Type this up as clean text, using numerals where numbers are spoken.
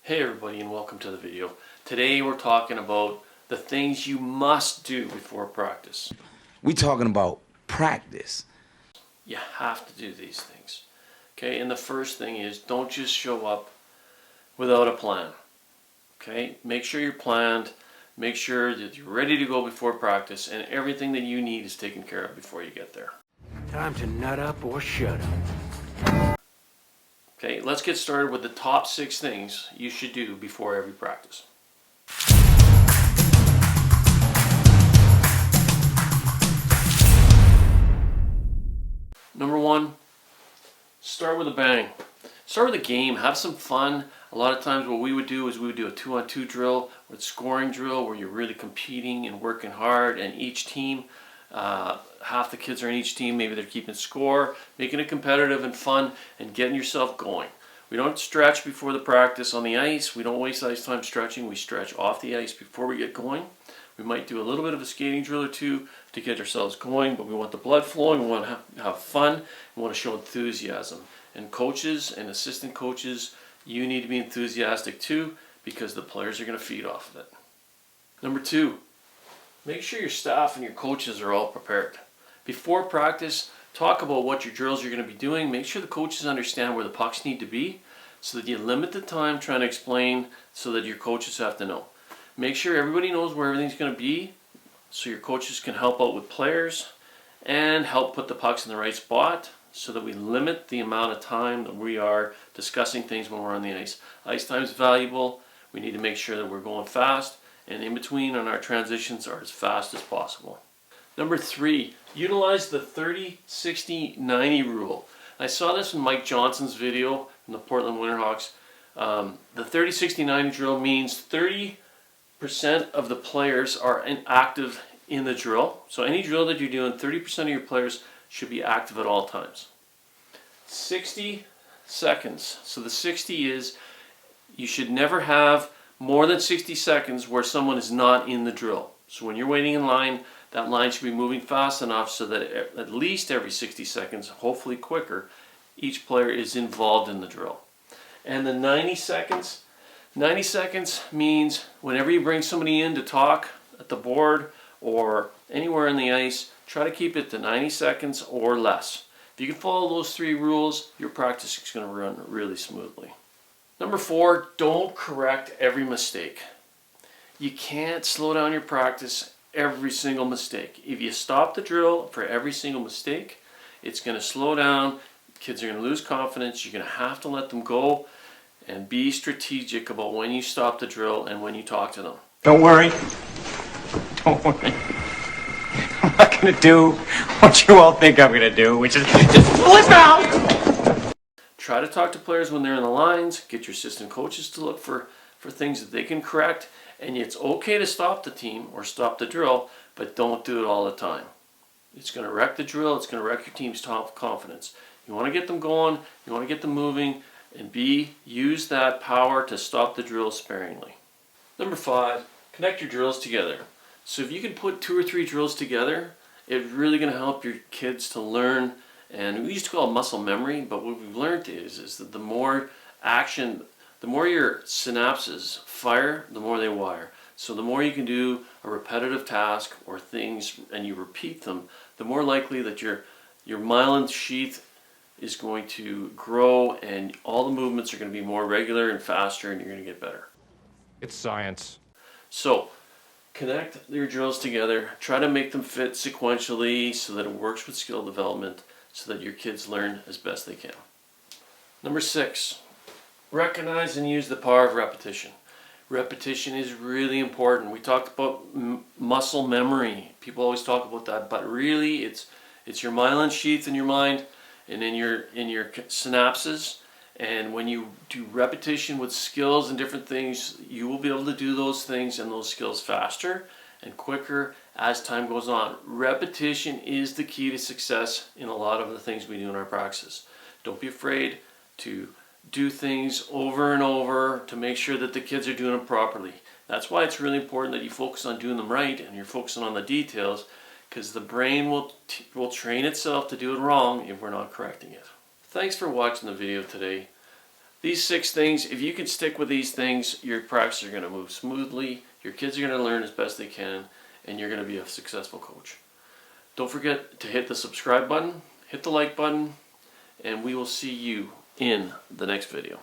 Hey everybody, and welcome to the video. Today we're talking about the things you must do before practice. We talking about practice. You have to do these things. Okay, and the first thing is don't just show up without a plan. Okay, make sure you're planned, make sure that you're ready to go before practice, and everything that you need is taken care of before you get there. Time to nut up or shut up. Okay, let's get started with the top 6 things you should do before every practice. Number 1, start with a bang. Start with a game, have some fun. A lot of times what we would do is we would do a 2-on-2 drill or a scoring drill where you're really competing and working hard, and each team, half the kids are in each team, maybe they're keeping score, making it competitive and fun and getting yourself going. We don't stretch before the practice on the ice. We don't waste ice time stretching. We stretch off the ice before we get going. We might do a little bit of a skating drill or two to get ourselves going, but we want the blood flowing, we want to have fun, we want to show enthusiasm. And coaches and assistant coaches, you need to be enthusiastic too, because the players are going to feed off of it. Number 2, make sure your staff and your coaches are all prepared. Before practice, talk about what your drills you're going to be doing. Make sure the coaches understand where the pucks need to be so that you limit the time trying to explain so that your coaches have to know. Make sure everybody knows where everything's going to be so your coaches can help out with players and help put the pucks in the right spot so that we limit the amount of time that we are discussing things when we're on the ice. Ice time is valuable. We need to make sure that we're going fast, and in between on our transitions are as fast as possible. Number 3, utilize the 30-60-90 rule. I saw this in Mike Johnson's video from the Portland Winterhawks. The 30-60-90 drill means 30% of the players are active in the drill. So any drill that you're doing, 30% of your players should be active at all times. 60 seconds. So the 60 is you should never have more than 60 seconds where someone is not in the drill. So when you're waiting in line, that line should be moving fast enough so that at least every 60 seconds, hopefully quicker, each player is involved in the drill. And the 90 seconds means whenever you bring somebody in to talk at the board or anywhere on the ice, try to keep it to 90 seconds or less. If you can follow those 3 rules, your practice is going to run really smoothly. Number 4, don't correct every mistake. You can't slow down your practice every single mistake. If you stop the drill for every single mistake, it's going to slow down. Kids are going to lose confidence. You're going to have to let them go and be strategic about when you stop the drill and when you talk to them. Don't worry. Don't worry. I'm not going to do what you all think I'm going to do, which is just flip out! Try to talk to players when they're in the lines. Get your assistant coaches to look for things that they can correct. And it's okay to stop the team or stop the drill, but don't do it all the time. It's going to wreck the drill. It's going to wreck your team's confidence. You want to get them going. You want to get them moving. And use that power to stop the drill sparingly. Number 5, connect your drills together. So if you can put 2 or 3 drills together, it's really going to help your kids to learn. And we used to call it muscle memory, but what we've learned is that the more action, the more your synapses fire, the more they wire. So the more you can do a repetitive task or things and you repeat them, the more likely that your myelin sheath is going to grow and all the movements are going to be more regular and faster, and you're going to get better. It's science. So connect your drills together. Try to make them fit sequentially so that it works with skill development so that your kids learn as best they can. Number 6, recognize and use the power of repetition. Repetition is really important. We talked about muscle memory. People always talk about that, but really it's your myelin sheath in your mind and in your synapses. And when you do repetition with skills and different things, you will be able to do those things and those skills faster and quicker as time goes on. Repetition is the key to success in a lot of the things we do in our practices. Don't be afraid to do things over and over to make sure that the kids are doing them properly. That's why it's really important that you focus on doing them right and you're focusing on the details, because the brain will train itself to do it wrong if we're not correcting it. Thanks for watching the video today. These 6 things, if you can stick with these things, your practice are going to move smoothly, your kids are going to learn as best they can, and you're going to be a successful coach. Don't forget to hit the subscribe button, hit the like button, and we will see you in the next video.